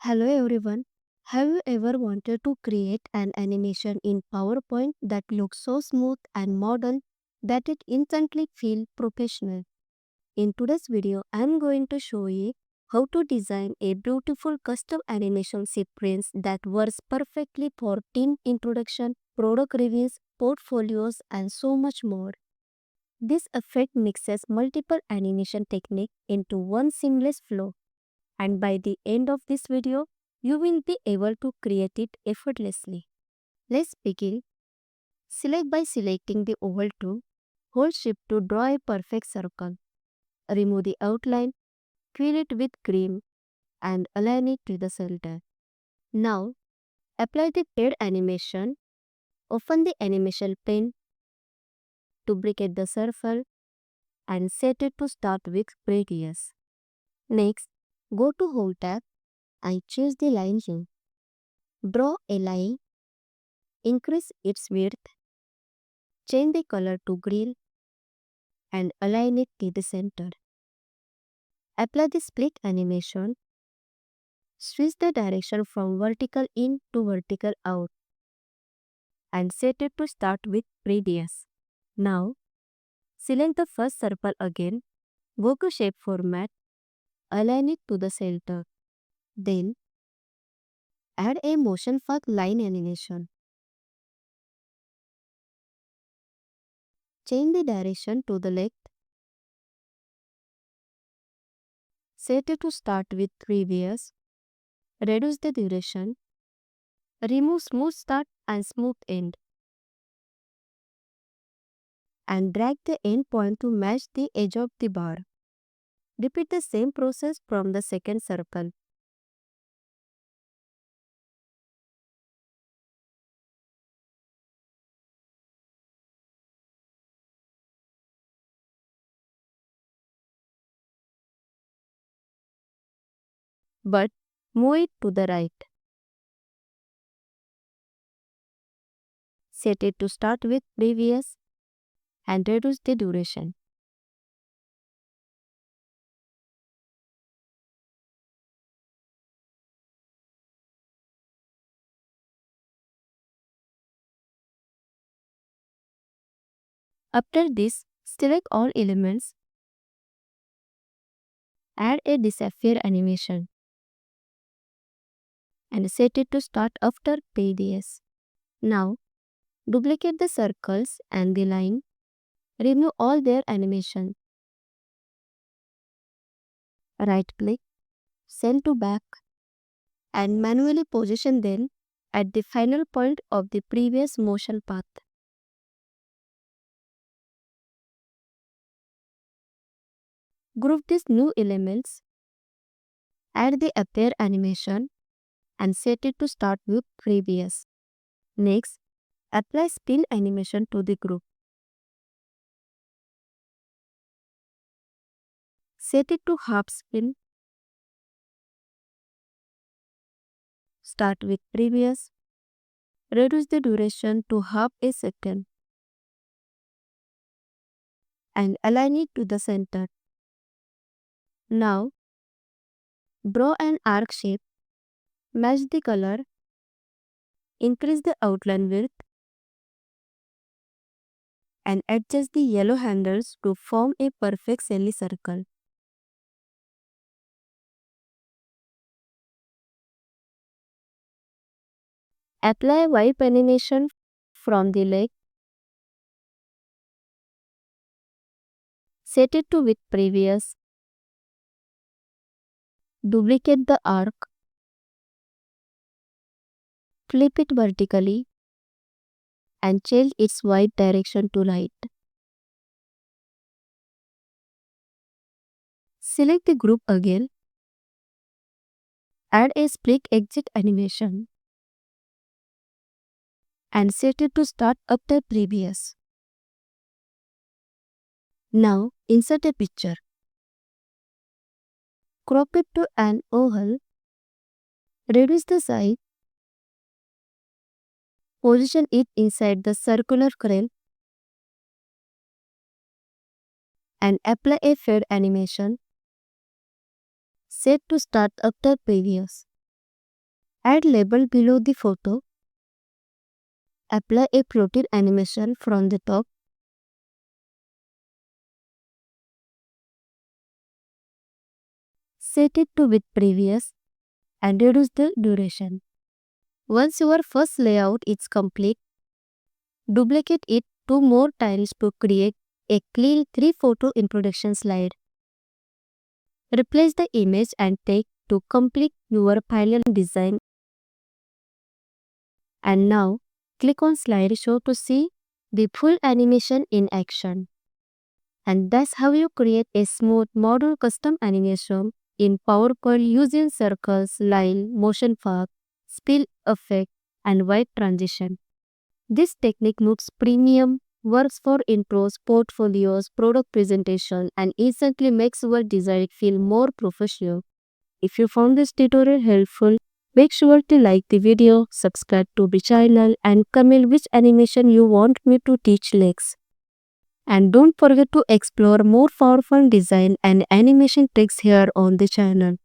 Hello everyone. Have you ever wanted to create an animation in PowerPoint that looks so smooth and modern that it instantly feels professional? In today's video, I am going to show you how to design a beautiful custom animation sequence that works perfectly for team introduction, product reviews, portfolios, and so much more. This effect mixes multiple animation techniques into one seamless flow, and by the end of this video, you will be able to create it effortlessly. Let's begin. Select by selecting the oval tool. Hold shift to draw a perfect circle. Remove the outline, fill it with cream, and align it to the center. Now, apply the paired animation. Open the animation pane, duplicate the circle, and set it to start with previous. Next, go to Hold tab and choose the line hue. Draw a line, increase its width, change the color to green, and align it to the center. Apply the split animation. Switch the direction from vertical in to vertical out and set it to start with radius. Now, select the first circle again, go to Shape Format, align it to the center. Then, add a motion path line animation. Change the direction to the left. Set it to start with previous. Reduce the duration. Remove smooth start and smooth end, and drag the end point to match the edge of the bar. Repeat the same process from the second circle. But move it to the right. Set it to start with previous and reduce the duration. After this, select all elements. Add a disappear animation and set it to start after previous. Now, duplicate the circles and the line. Remove all their animation. Right click, send to back, and manually position them at the final point of the previous motion path. Group these new elements, add the appear animation, and set it to start with previous. Next, apply spin animation to the group. Set it to half spin. Start with previous. Reduce the duration to half a second and align it to the center. Now, draw an arc shape. Match the color. Increase the outline width and adjust the yellow handles to form a perfect semicircle. Apply wipe animation from the leg. Set it to with previous. Duplicate the arc. Flip it vertically and change its wipe direction to right. Select the group again. Add a split exit animation and set it to start after previous. Now insert a picture. Crop it to an oval. Reduce the size. Position it inside the circular crane and apply a fade animation. Set to start after previous. Add label below the photo. Apply a floating animation from the top. Set it to with previous and reduce the duration. Once your first layout is complete, duplicate it 2 more times to create a clean 3-photo introduction slide. Replace the image and text to complete your final design. And now, click on slideshow to see the full animation in action. And that's how you create a smooth model custom animation in PowerPoint using circles, line, motion path, spill effect, and white transition. This technique looks premium, works for intros, portfolios, product presentation, and instantly makes your design feel more professional. If you found this tutorial helpful, make sure to like the video, subscribe to the channel, and comment which animation you want me to teach next. And don't forget to explore more powerful design and animation tricks here on the channel.